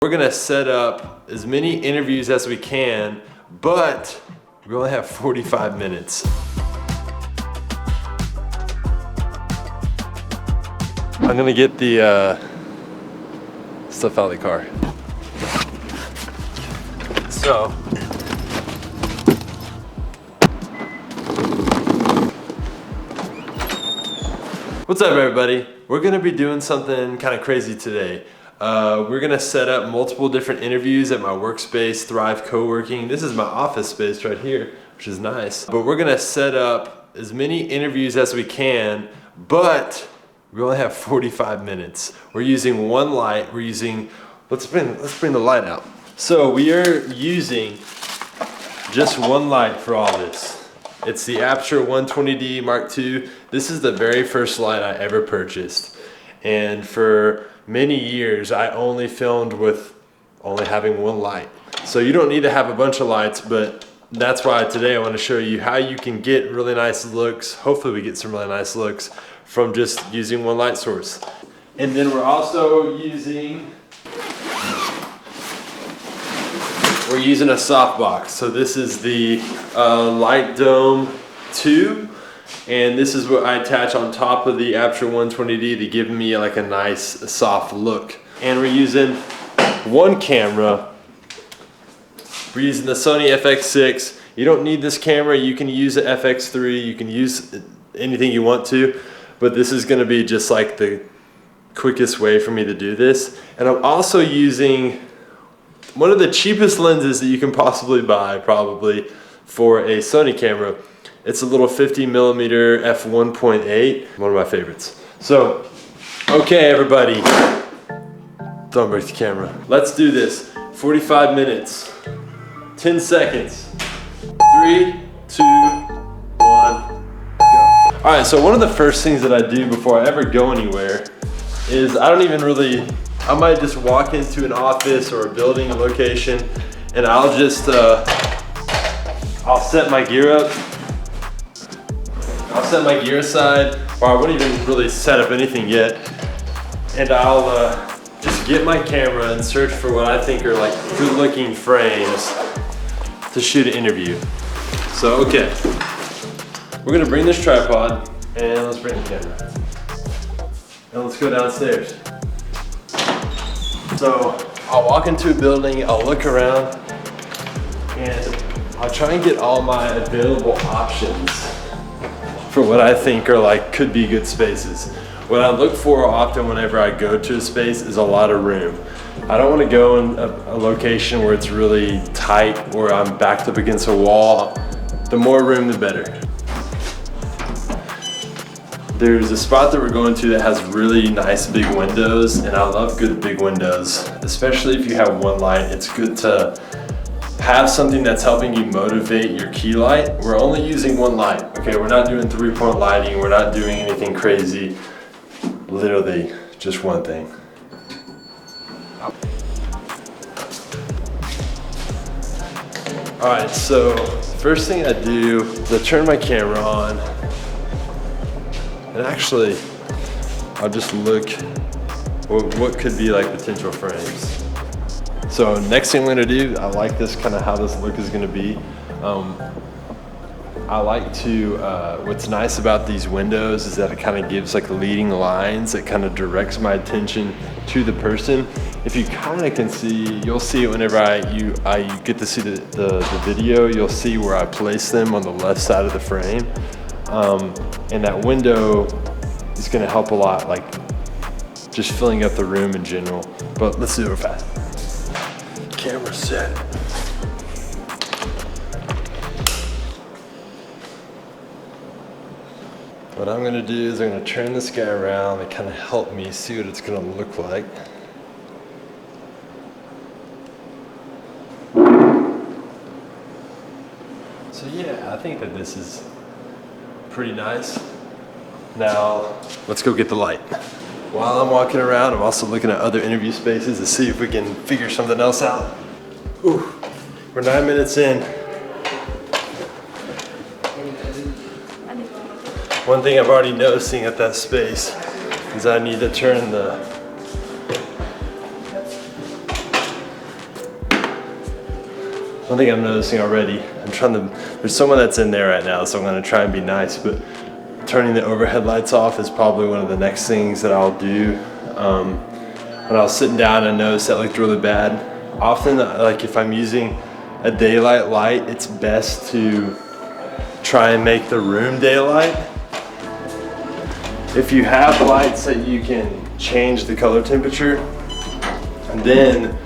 We're gonna set up as many interviews as we can, but we only have 45 minutes. I'm gonna get the stuff out of the car. So, what's up everybody? We're gonna be doing something kind of crazy today. We're gonna set up multiple different interviews at my workspace, Thrive Co-working. This is my office space right here, which is nice. But we're gonna set up as many interviews as we can, but we only have 45 minutes. We're using one light. We're using, let's bring the light out. So we are using just one light for all this. It's the Aputure 120D Mark II. This is the very first light I ever purchased. And for many years, I only filmed with only having one light. So you don't need to have a bunch of lights, but that's why today I want to show you how you can get really nice looks. Hopefully we get some really nice looks from just using one light source. And then we're also using a softbox. So this is the Light Dome 2. And this is what I attach on top of the Aputure 120D to give me like a nice soft look. And we're using one camera. We're using the Sony FX6. You don't need this camera. You can use the FX3. You can use anything you want to. But this is gonna be just like the quickest way for me to do this. And I'm also using one of the cheapest lenses that you can possibly buy probably for a Sony camera. It's a little 50mm f1.8, one of my favorites. So, okay everybody, don't break the camera. Let's do this. 45 minutes, 10 seconds. 3, 2, 1, go. All right, so one of the first things that I do before I ever go anywhere is I might just walk into an office or a building, a location, and I'll just, I'll set my gear up. I'll set my gear aside, or I wouldn't even really set up anything yet. And I'll just get my camera and search for what I think are like good looking frames to shoot an interview. So, okay. We're gonna bring this tripod and let's bring the camera. And let's go downstairs. So, I'll walk into a building, I'll look around, and I'll try and get all my available options for what I think are like could be good spaces. What I look for often whenever I go to a space is a lot of room. I don't want to go in a location where it's really tight, where I'm backed up against a wall. The more room, the better. There's a spot that we're going to that has really nice big windows, and I love good big windows, especially if you have one light. It's good to have something that's helping you motivate your key light. We're only using one light, okay? We're not doing 3-point lighting. We're not doing anything crazy. Literally just one thing. All right, so first thing I do is I turn my camera on, and actually I'll just look what could be like potential frames. So next thing I'm gonna do, I like this kind of how this look is gonna be. I like to, what's nice about these windows is that it kind of gives like leading lines that kind of directs my attention to the person. If you kind of can see, you'll see it whenever you get to see the video, you'll see where I place them on the left side of the frame. And that window is gonna help a lot, like just filling up the room in general. But let's do it real fast. Camera set. What I'm gonna do is I'm gonna turn this guy around and kind of help me see what it's gonna look like. So yeah, I think that this is pretty nice. Now, let's go get the light. While I'm walking around, I'm also looking at other interview spaces to see if we can figure something else out. Ooh, we're 9 minutes in. One thing I've already noticing at that space is I need to turn the one thing I'm noticing already, there's someone that's in there right now, so I'm gonna try and be nice, but turning the overhead lights off is probably one of the next things that I'll do. When I was sitting down, I noticed that looked really bad. Often, like if I'm using a daylight light, it's best to try and make the room daylight. If you have lights that you can change the color temperature, and then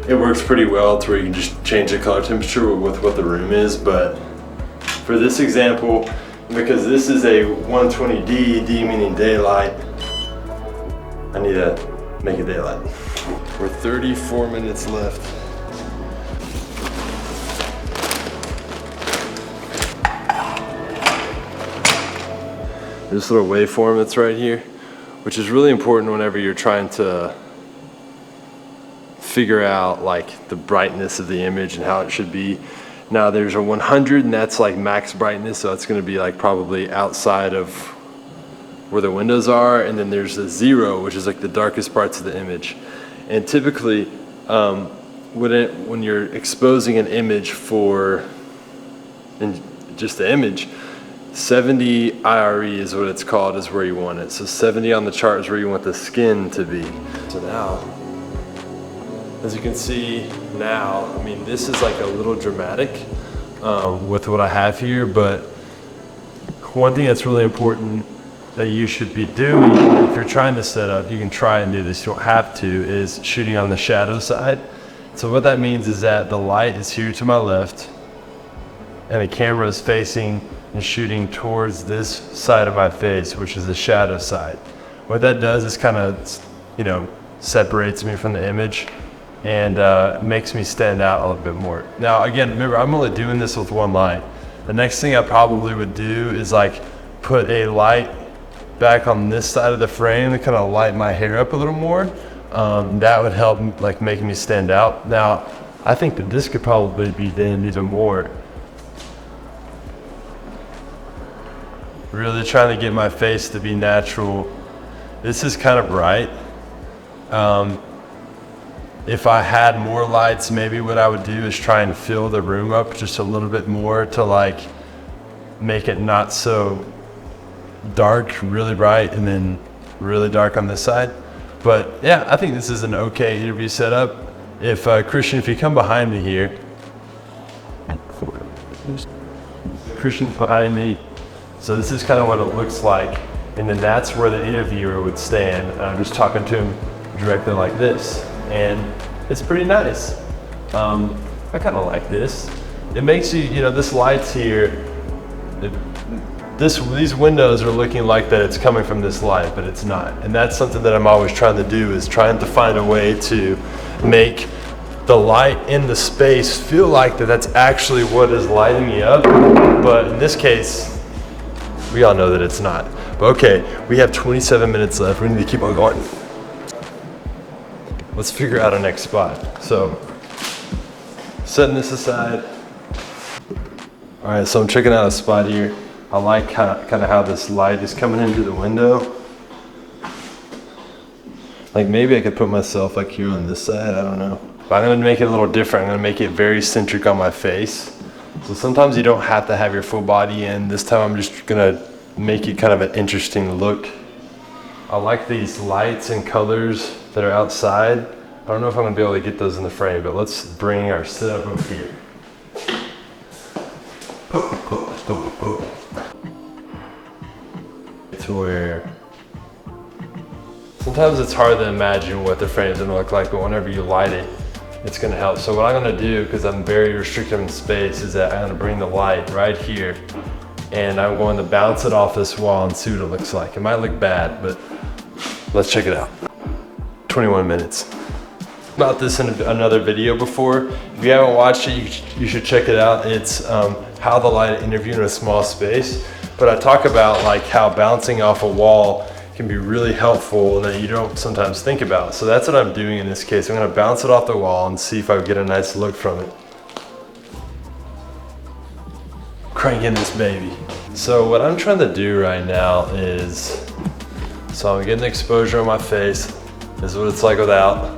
it works pretty well to where you can just change the color temperature with what the room is. But for this example, because this is a 120D, D meaning daylight, I need to make it daylight. We're 34 minutes left. This little waveform that's right here, which is really important whenever you're trying to figure out like the brightness of the image and how it should be. Now there's a 100 and that's like max brightness, so it's gonna be like probably outside of where the windows are, and then there's a 0, which is like the darkest parts of the image. And typically, when you're exposing an image in just the image, 70 IRE is what it's called, is where you want it. So 70 on the chart is where you want the skin to be. So now, as you can see now, I mean, this is like a little dramatic with what I have here, but one thing that's really important that you should be doing, if you're trying to set up, you can try and do this, you don't have to, is shooting on the shadow side. So what that means is that the light is here to my left, and the camera is facing and shooting towards this side of my face, which is the shadow side. What that does is kind of, separates me from the image and makes me stand out a little bit more. Now, again, remember, I'm only doing this with one light. The next thing I probably would do is like put a light back on this side of the frame to kind of light my hair up a little more. That would help like making me stand out. Now, I think that this could probably be dimmed even more. Really trying to get my face to be natural. This is kind of bright. If I had more lights, maybe what I would do is try and fill the room up just a little bit more to like make it not so dark, really bright, and then really dark on this side. But yeah, I think this is an okay interview setup. If Christian, if you come behind me here, Christian's behind me. So this is kind of what it looks like, and then that's where the interviewer would stand. And I'm just talking to him directly like this, and it's pretty nice. I kind of like this. It makes you, this light's here. These windows are looking like that it's coming from this light, but it's not. And that's something that I'm always trying to do, is trying to find a way to make the light in the space feel like that's actually what is lighting me up. But in this case, we all know that it's not. But okay, we have 27 minutes left. We need to keep on going. Let's figure out our next spot. So, setting this aside. All right, so I'm checking out a spot here. I like kind of how this light is coming into the window. Like maybe I could put myself like here on this side, I don't know. But I'm gonna make it a little different. I'm gonna make it very centric on my face. So sometimes you don't have to have your full body in. This time I'm just gonna make it kind of an interesting look. I like these lights and colors that are outside. I don't know if I'm gonna be able to get those in the frame, but let's bring our setup up here. To where sometimes it's hard to imagine what the frame's gonna look like, but whenever you light it, it's gonna help. So what I'm gonna do, because I'm very restricted in space, is that I'm gonna bring the light right here, and I'm going to bounce it off this wall and see what it looks like. It might look bad, but let's check it out. 21 minutes. About this in another video before. If you haven't watched it, you should check it out. It's how to light an interview in a small space. But I talk about like how bouncing off a wall can be really helpful that you don't sometimes think about. So that's what I'm doing in this case. I'm gonna bounce it off the wall and see if I can get a nice look from it. Cranking this baby. So what I'm trying to do right now is, so I'm getting exposure on my face. This is what it's like without.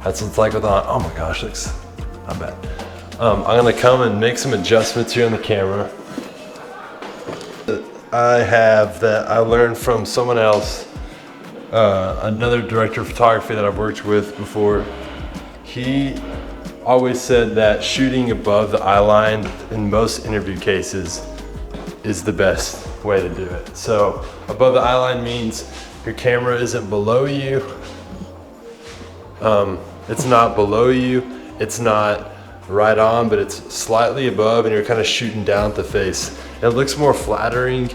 That's what it's like without. Oh my gosh, looks not bad. I'm gonna come and make some adjustments here on the camera. I have that I learned from someone else, another director of photography that I've worked with before. He always said that shooting above the eye line in most interview cases is the best way to do it. So above the eye line means your camera isn't below you. It's not below you. It's not right on, but it's slightly above, and you're kind of shooting down at the face. It looks more flattering,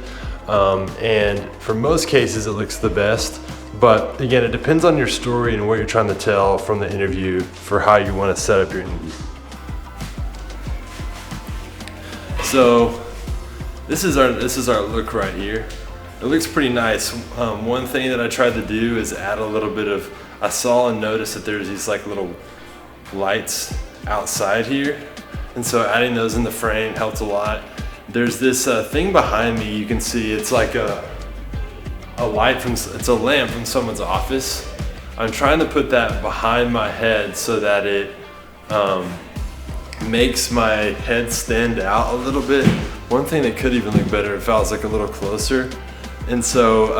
and for most cases it looks the best. But again, it depends on your story and what you're trying to tell from the interview for how you want to set up your interview. So this is our look right here. It looks pretty nice. One thing that I tried to do is add a little bit of, I saw and noticed that there's these like little lights outside here, and so adding those in the frame helped a lot. There's this thing behind me, you can see it's like a light from, it's a lamp from someone's office. I'm trying to put that behind my head so that it makes my head stand out a little bit. One thing that could even look better if I was like a little closer. And so,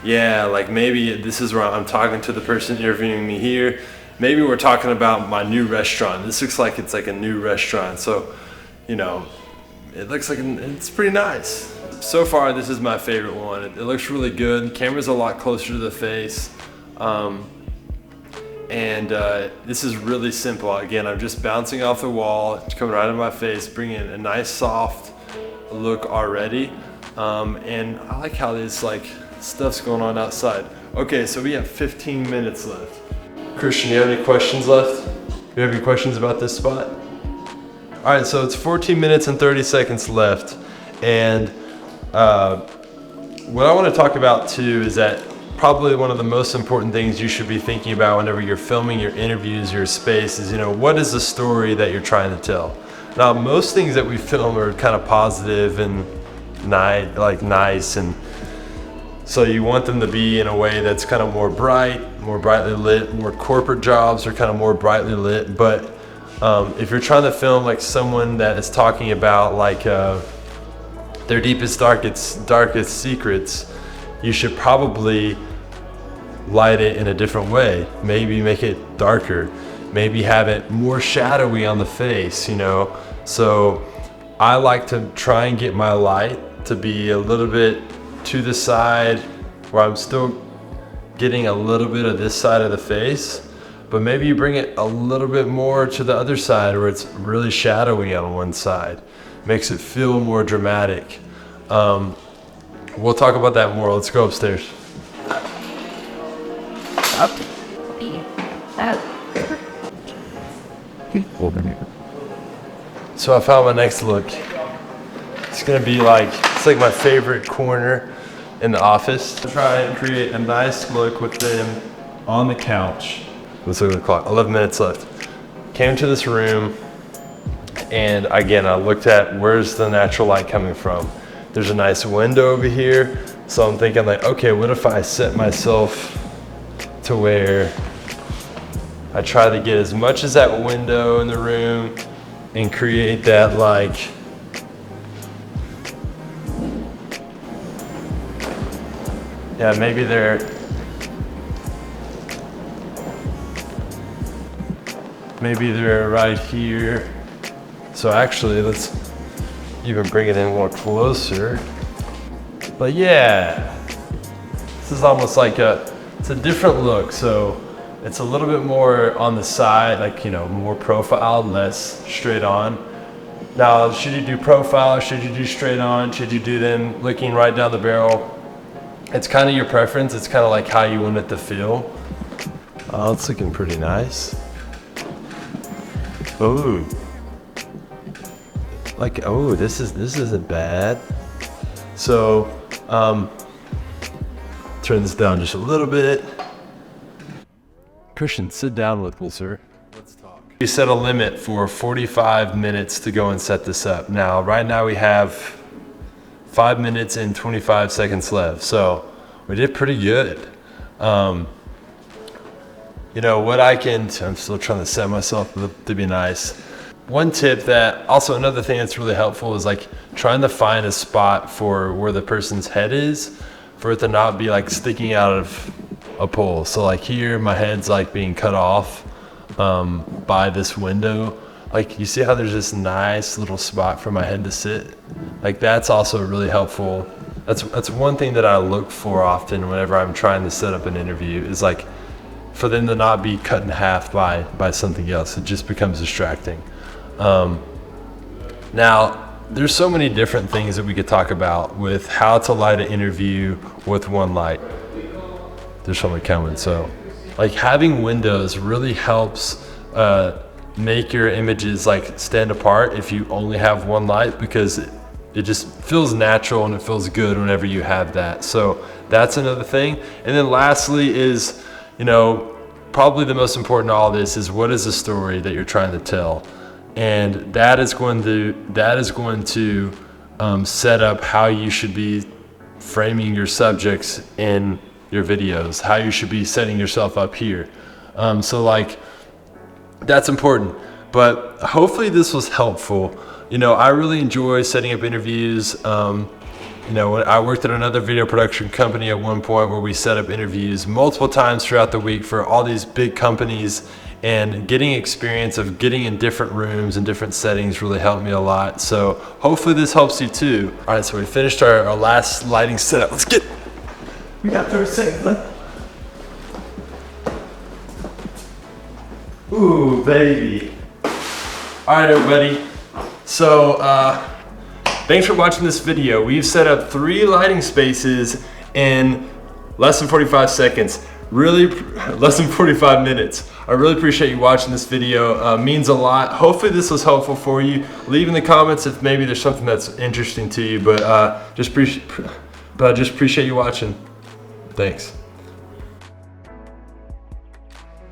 yeah, like maybe this is where I'm talking to the person interviewing me here. Maybe we're talking about my new restaurant. This looks like it's like a new restaurant. So, you know, it looks like it's pretty nice. So far, this is my favorite one. It looks really good. The camera's a lot closer to the face. This is really simple. Again, I'm just bouncing off the wall, it's coming right in my face, bringing a nice soft look already. And I like how this like stuff's going on outside. Okay, so we have 15 minutes left. Christian, you have any questions left? You have any questions about this spot? All right, so it's 14 minutes and 30 seconds left. And what I want to talk about too is that probably one of the most important things you should be thinking about whenever you're filming your interviews, your space is, you know, what is the story that you're trying to tell? Now, most things that we film are kind of positive and nice, and so you want them to be in a way that's kind of more bright, more brightly lit. More corporate jobs are kind of more brightly lit, but if you're trying to film like someone that is talking about like their deepest, darkest secrets, you should probably light it in a different way. Maybe make it darker, maybe have it more shadowy on the face, you know? So I like to try and get my light to be a little bit to the side where I'm still getting a little bit of this side of the face, but maybe you bring it a little bit more to the other side where it's really shadowy on one side. Makes it feel more dramatic. We'll talk about that more. Let's go upstairs. So I found my next look. It's gonna be like, it's like my favorite corner in the office. Try and create a nice look with them on the couch. Let's look at the clock, 11 minutes left. Came to this room, and again, I looked at where's the natural light coming from. There's a nice window over here. So I'm thinking like, okay, what if I set myself to where I try to get as much as that window in the room and create that like, yeah, maybe they're right here. So actually, let's even bring it in more closer. But yeah, this is almost like it's a different look. So it's a little bit more on the side, like, you know, more profile, less straight on. Now, should you do profile? Should you do straight on? Should you do them looking right down the barrel? It's kind of your preference. It's kind of like how you want it to feel. Oh, it's looking pretty nice. Ooh. Like, oh, this isn't bad. So, turn this down just a little bit. Christian, sit down with me, sir. Let's talk. We set a limit for 45 minutes to go and set this up. Now, right now we have 5 minutes and 25 seconds left. So we did pretty good. I'm still trying to set myself up to be nice. One tip that, also another thing that's really helpful is like trying to find a spot for where the person's head is, for it to not be like sticking out of a pole. So like here, my head's like being cut off by this window. Like you see how there's this nice little spot for my head to sit? Like that's also really helpful. That's one thing that I look for often whenever I'm trying to set up an interview, is like for them to not be cut in half by something else. It just becomes distracting. Now, there's so many different things that we could talk about with how to light an interview with one light. There's somebody coming. So like having windows really helps make your images like stand apart if you only have one light, because it just feels natural and it feels good whenever you have that. So that's another thing. And then lastly is, probably the most important to all this is, what is the story that you're trying to tell? And that is going to set up how you should be framing your subjects in your videos, how you should be setting yourself up here. So like that's important. But hopefully this was helpful. I really enjoy setting up interviews. I worked at another video production company at one point where we set up interviews multiple times throughout the week for all these big companies, and getting experience of getting in different rooms and different settings really helped me a lot. So hopefully this helps you too. All right, so we finished our last lighting setup. We got 30 seconds left. Ooh, baby. All right, everybody. So thanks for watching this video. We've set up 3 lighting spaces in less than 45 seconds. Really, less than 45 minutes. I really appreciate you watching this video. Means a lot. Hopefully this was helpful for you. Leave in the comments if maybe there's something that's interesting to you, but just appreciate you watching. Thanks.